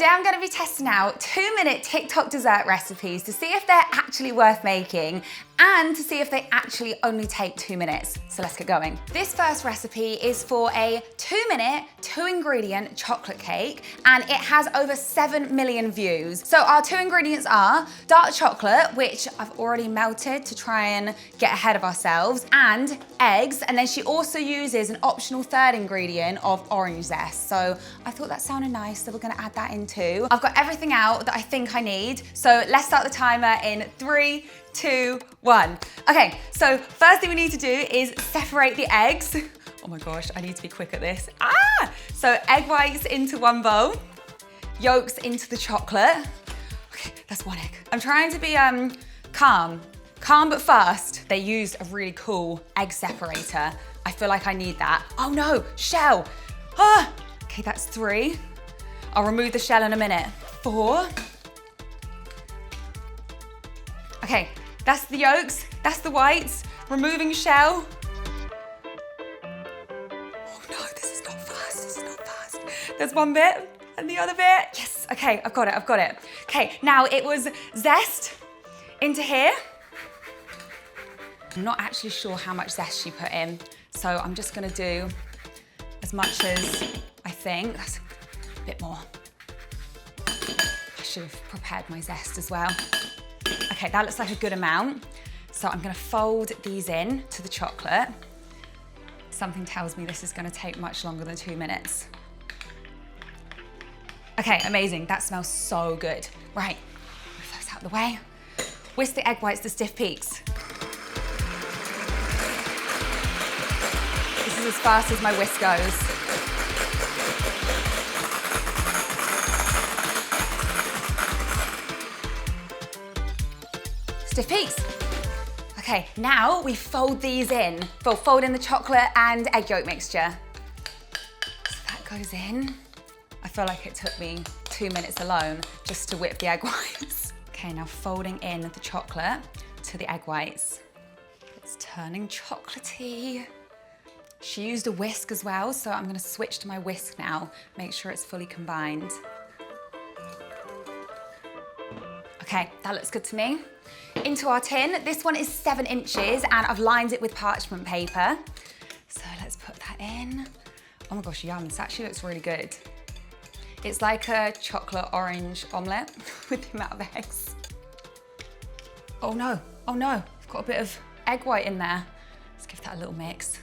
Today I'm gonna be testing out 2-minute TikTok dessert recipes to see if they're actually worth making and to see if they actually only take 2 minutes. So let's get going. This first recipe is for a 2-minute, 2-ingredient chocolate cake, and it has over 7 million views. So our 2 ingredients are dark chocolate, which I've already melted to try and get ahead of ourselves, and eggs, and then she also uses an optional 3rd ingredient of orange zest. So I thought that sounded nice, so we're gonna add that in too. I've got everything out that I think I need, so let's start the timer in 3, 2, 1. Okay, so first thing we need to do is separate the eggs. Oh my gosh, I need to be quick at this. So egg whites into one bowl, yolks into the chocolate. Okay, that's 1 egg. I'm trying to be calm but fast. They used a really cool egg separator. I feel like I need that. Oh no, shell. Okay, that's 3. I'll remove the shell in a minute. 4. Okay, that's the yolks, that's the whites, removing shell. Oh no, this is not fast. There's 1 bit and the other bit. Yes, okay, I've got it. Okay, now it was zest into here. I'm not actually sure how much zest she put in, so I'm just gonna do as much as I think. That's a bit more. I should have prepared my zest as well. Okay, that looks like a good amount. So I'm gonna fold these in to the chocolate. Something tells me this is gonna take much longer than 2 minutes. Okay, amazing, that smells so good. Right, move those out of the way. Whisk the egg whites to stiff peaks. This is as fast as my whisk goes. Stiff peaks. Okay, now we fold these in. Fold in the chocolate and egg yolk mixture. So that goes in. I feel like it took me 2 minutes alone just to whip the egg whites. Okay, now folding in the chocolate to the egg whites. It's turning chocolatey. She used a whisk as well, so I'm gonna switch to my whisk now, make sure it's fully combined. Okay, that looks good to me. Into our tin. This one is 7 inches and I've lined it with parchment paper. So let's put that in. Oh my gosh, yum, this actually looks really good. It's like a chocolate orange omelette with the amount of eggs. Oh no, I've got a bit of egg white in there. Let's give that a little mix.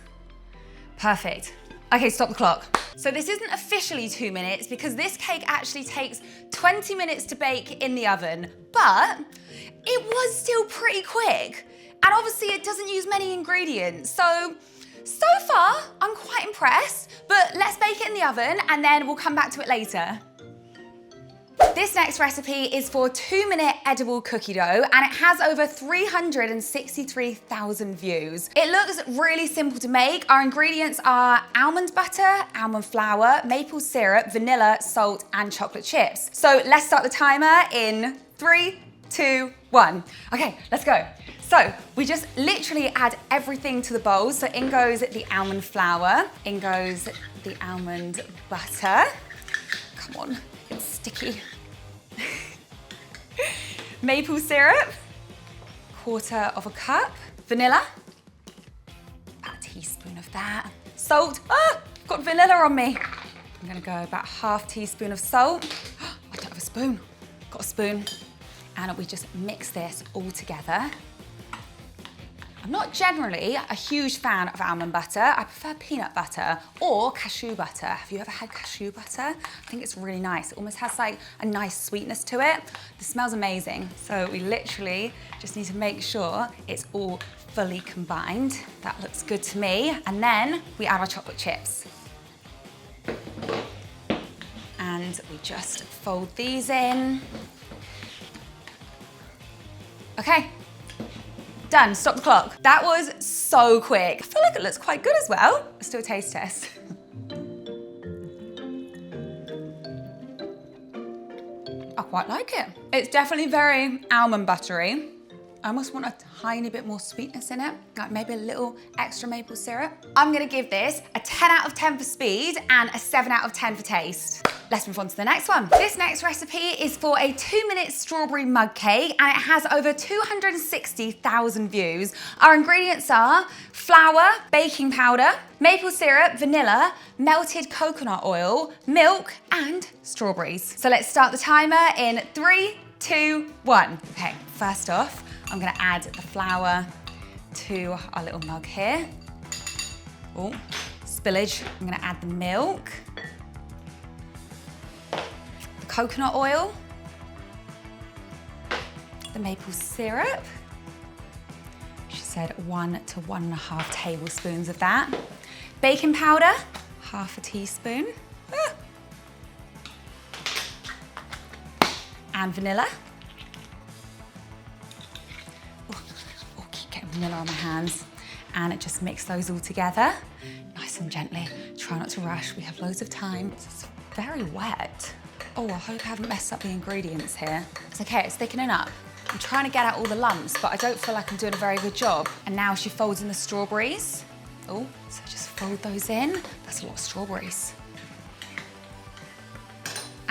Perfect. Okay, stop the clock. So this isn't officially 2 minutes because this cake actually takes 20 minutes to bake in the oven, but it was still pretty quick. And obviously it doesn't use many ingredients. So far, I'm quite impressed, but let's bake it in the oven and then we'll come back to it later. This next recipe is for 2-minute edible cookie dough and it has over 363,000 views. It looks really simple to make. Our ingredients are almond butter, almond flour, maple syrup, vanilla, salt, and chocolate chips. So let's start the timer in 3, 2, 1. Okay, let's go. So we just literally add everything to the bowl. So in goes the almond flour, in goes the almond butter. Come on, it's sticky. Maple syrup, 1/4 cup. Vanilla, about a teaspoon of that. Salt, I've got vanilla on me. I'm gonna go about 1/2 teaspoon of salt. I don't have a spoon, got a spoon. And we just mix this all together. I'm not generally a huge fan of almond butter. I prefer peanut butter or cashew butter. Have you ever had cashew butter? I think it's really nice. It almost has like a nice sweetness to it. It smells amazing. So we literally just need to make sure it's all fully combined. That looks good to me. And then we add our chocolate chips. And we just fold these in. Okay. Done, stop the clock. That was so quick. I feel like it looks quite good as well. Let's do a taste test. I quite like it. It's definitely very almond buttery. I almost want a tiny bit more sweetness in it, like maybe a little extra maple syrup. I'm gonna give this a 10 out of 10 for speed and a 7 out of 10 for taste. Let's move on to the next one. This next recipe is for a 2-minute strawberry mug cake, and it has over 260,000 views. Our ingredients are flour, baking powder, maple syrup, vanilla, melted coconut oil, milk, and strawberries. So let's start the timer in 3, 2, 1. Okay, first off, I'm gonna add the flour to our little mug here. Oh, spillage. I'm gonna add the milk, the coconut oil, the maple syrup. She said 1 to 1.5 tablespoons of that. Baking powder, half a teaspoon. And vanilla. Keep getting vanilla on my hands. And just mix those all together, nice and gently. Try not to rush, we have loads of time. It's very wet. Oh, I hope I haven't messed up the ingredients here. It's okay, it's thickening up. I'm trying to get out all the lumps, but I don't feel like I'm doing a very good job. And now she folds in the strawberries. Oh, so just fold those in. That's a lot of strawberries.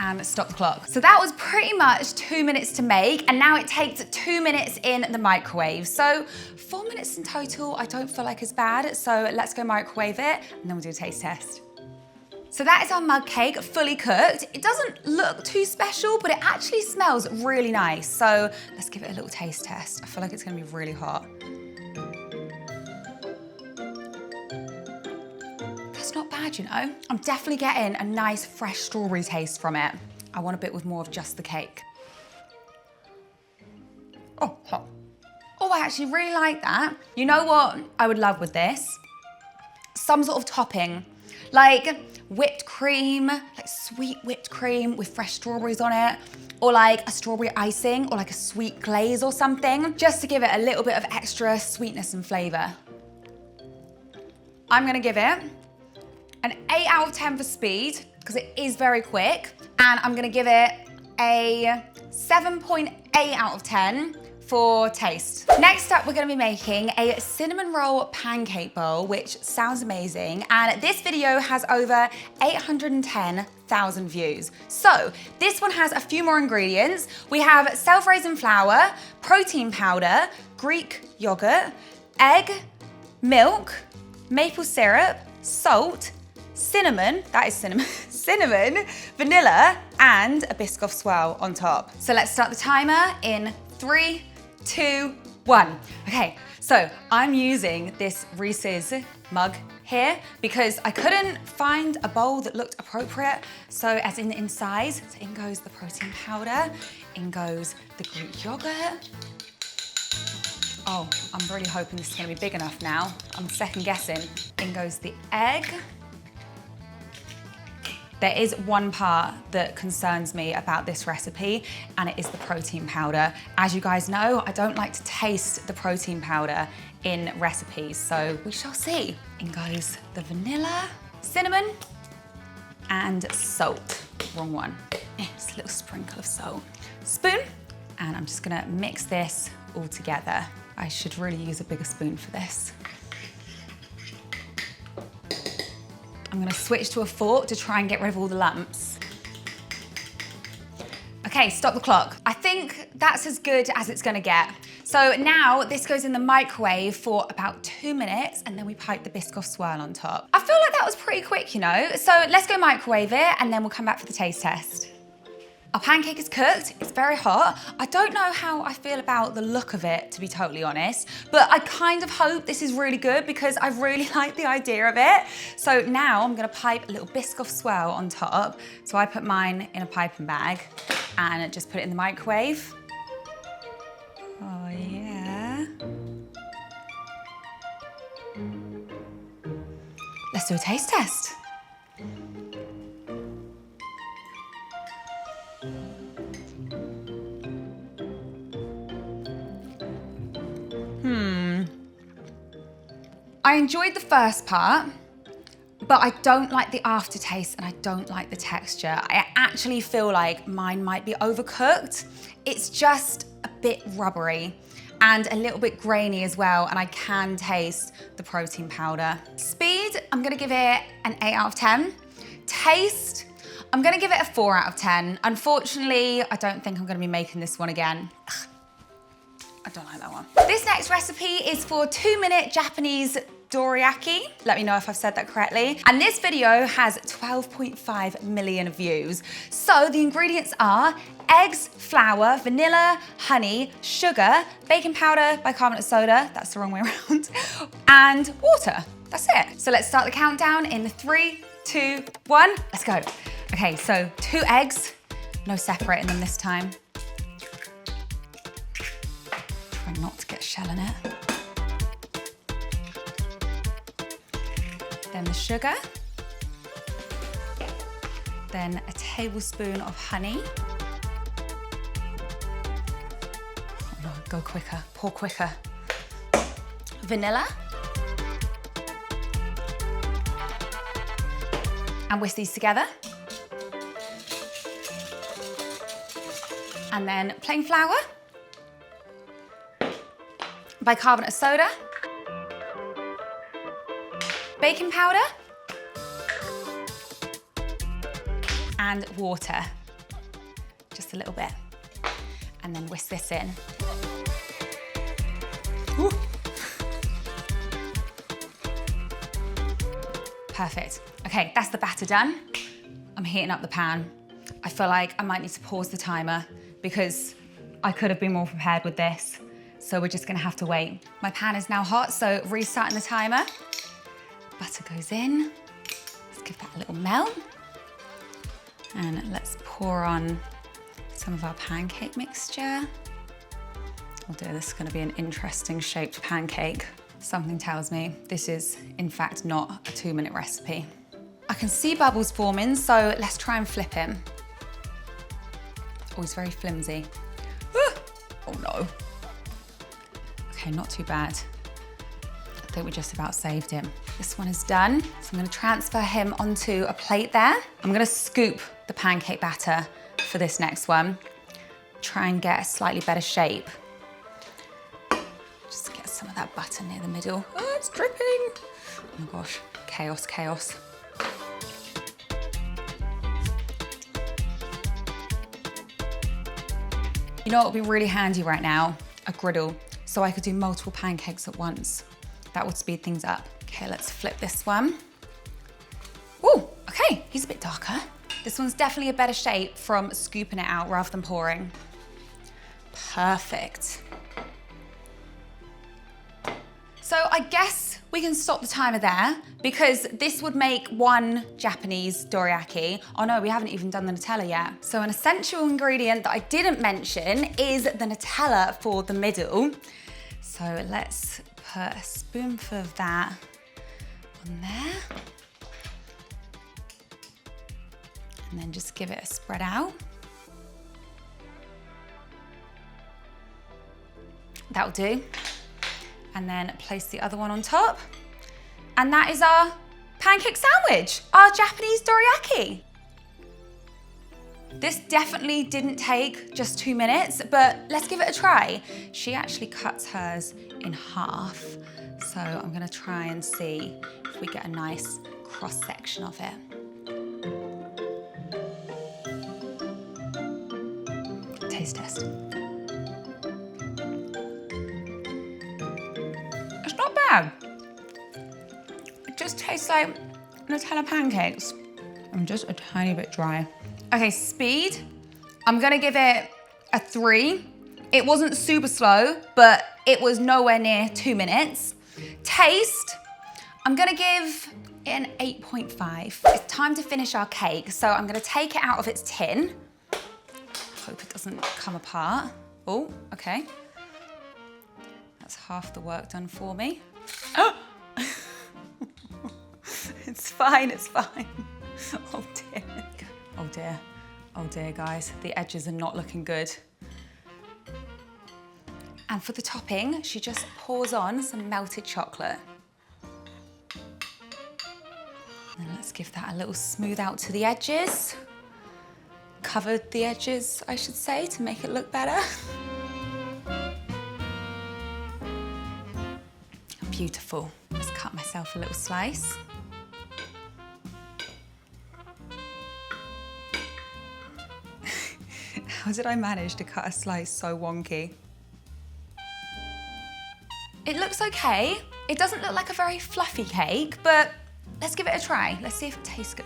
And stop the clock. So that was pretty much 2 minutes to make, and now it takes 2 minutes in the microwave. So 4 minutes in total, I don't feel like it's bad. So let's go microwave it, and then we'll do a taste test. So that is our mug cake, fully cooked. It doesn't look too special, but it actually smells really nice. So let's give it a little taste test. I feel like it's gonna be really hot. Not bad, you know. I'm definitely getting a nice fresh strawberry taste from it. I want a bit with more of just the cake. Oh, hot. Oh, I actually really like that. You know what I would love with this? Some sort of topping, like whipped cream, like sweet whipped cream with fresh strawberries on it, or like a strawberry icing, or like a sweet glaze or something, just to give it a little bit of extra sweetness and flavor. I'm gonna give it an 8 out of 10 for speed, because it is very quick. And I'm gonna give it a 7.8 out of 10 for taste. Next up, we're gonna be making a cinnamon roll pancake bowl, which sounds amazing. And this video has over 810,000 views. So this one has a few more ingredients. We have self-raising flour, protein powder, Greek yogurt, egg, milk, maple syrup, salt, cinnamon, that is cinnamon, cinnamon, vanilla, and a Biscoff swirl on top. So let's start the timer in 3, 2, 1. Okay, so I'm using this Reese's mug here because I couldn't find a bowl that looked appropriate. So as in size, so in goes the protein powder, in goes the Greek yogurt. Oh, I'm really hoping this is gonna be big enough now. I'm second guessing. In goes the egg. There is one part that concerns me about this recipe, and it is the protein powder. As you guys know, I don't like to taste the protein powder in recipes, so we shall see. In goes the vanilla, cinnamon, and salt. Wrong one. Just a little sprinkle of salt. Spoon, and I'm just gonna mix this all together. I should really use a bigger spoon for this. I'm gonna switch to a fork to try and get rid of all the lumps. Okay, stop the clock. I think that's as good as it's gonna get. So now this goes in the microwave for about 2 minutes, and then we pipe the Biscoff swirl on top. I feel like that was pretty quick, you know? So let's go microwave it, and then we'll come back for the taste test. Our pancake is cooked, it's very hot. I don't know how I feel about the look of it, to be totally honest, but I kind of hope this is really good because I really like the idea of it. So now I'm gonna pipe a little Biscoff swirl on top. So I put mine in a piping bag and just put it in the microwave. Oh yeah. Let's do a taste test. I enjoyed the first part, but I don't like the aftertaste and I don't like the texture. I actually feel like mine might be overcooked. It's just a bit rubbery. and a little bit grainy as well, and I can taste the protein powder. Speed, I'm gonna give it an 8 out of 10. Taste, I'm gonna give it a 4 out of 10. Unfortunately, I don't think I'm gonna be making this one again. Ugh, I don't like that one. This next recipe is for 2-minute Japanese dorayaki. Let me know if I've said that correctly. And this video has 12.5 million views. So the ingredients are eggs, flour, vanilla, honey, sugar, baking powder, bicarbonate soda, that's the wrong way around, and water. That's it. So let's start the countdown in 3, 2, 1, let's go. Okay, so 2 eggs, no separating them this time. Try not to get shell in it. Then the sugar. Then a tablespoon of honey. Oh no, go quicker, pour quicker. Vanilla. And whisk these together. And then plain flour. Bicarbonate soda. Baking powder. And water. Just a little bit. And then whisk this in. Ooh. Perfect. Okay, that's the batter done. I'm heating up the pan. I feel like I might need to pause the timer because I could have been more prepared with this. So we're just gonna have to wait. My pan is now hot, so restarting the timer. Butter goes in. Let's give that a little melt. And let's pour on some of our pancake mixture. Oh dear, this is gonna be an interesting shaped pancake. Something tells me this is, in fact, not a 2-minute recipe. I can see bubbles forming, so let's try and flip him. Oh, he's very flimsy. Ah! Oh no. Okay, not too bad. I think we just about saved him. This one is done, so I'm gonna transfer him onto a plate there. I'm gonna scoop the pancake batter for this next one. Try and get a slightly better shape. Just get some of that butter near the middle. Oh, it's dripping. Oh my gosh, chaos, chaos. You know what would be really handy right now? A griddle, so I could do multiple pancakes at once. That would speed things up. Okay, let's flip this one. Ooh, okay, he's a bit darker. This one's definitely a better shape from scooping it out rather than pouring. Perfect. So I guess we can stop the timer there because this would make 1 Japanese dorayaki. Oh no, we haven't even done the Nutella yet. So an essential ingredient that I didn't mention is the Nutella for the middle. So let's put a spoonful of that on there. And then just give it a spread out. That'll do. And then place the other one on top. And that is our pancake sandwich, our Japanese dorayaki. This definitely didn't take just 2 minutes, but let's give it a try. She actually cuts hers in half. So I'm gonna try and see if we get a nice cross section of it. Taste test. It's not bad. It just tastes like Nutella pancakes. I'm just a tiny bit dry. Okay, speed. I'm gonna give it a 3. It wasn't super slow, but it was nowhere near 2 minutes. Taste, I'm gonna give it an 8.5. It's time to finish our cake, so I'm gonna take it out of its tin. Hope it doesn't come apart. Oh, okay. That's half the work done for me. Oh! It's fine, it's fine. Oh dear. Oh dear. Oh dear, guys. The edges are not looking good. And for the topping, she just pours on some melted chocolate. And let's give that a little smooth out to the edges. Covered the edges, I should say, to make it look better. Beautiful. Let's cut myself a little slice. How did I manage to cut a slice so wonky? It looks okay. It doesn't look like a very fluffy cake, but let's give it a try. Let's see if it tastes good.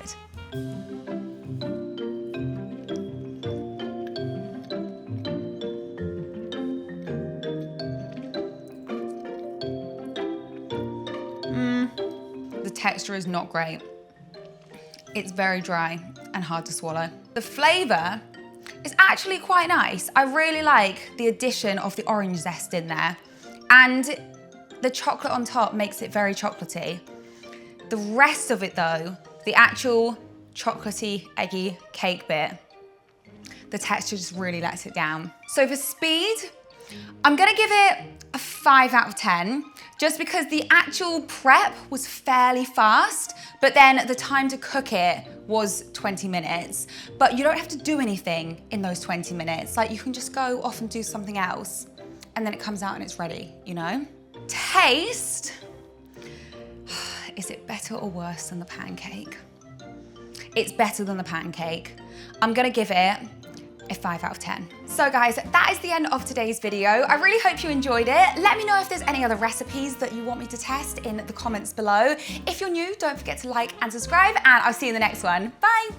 The texture is not great. It's very dry and hard to swallow. The flavor is actually quite nice. I really like the addition of the orange zest in there, and the chocolate on top makes it very chocolatey. The rest of it though, the actual chocolatey, eggy cake bit, the texture just really lets it down. So for speed, I'm gonna give it a 5 out of 10, just because the actual prep was fairly fast, but then the time to cook it was 20 minutes. But you don't have to do anything in those 20 minutes. Like, you can just go off and do something else, and then it comes out and it's ready, you know? Taste, is it better or worse than the pancake? It's better than the pancake. I'm gonna give it a 5 out of 10. So guys, that is the end of today's video. I really hope you enjoyed it. Let me know if there's any other recipes that you want me to test in the comments below. If you're new, don't forget to like and subscribe, and I'll see you in the next one. Bye.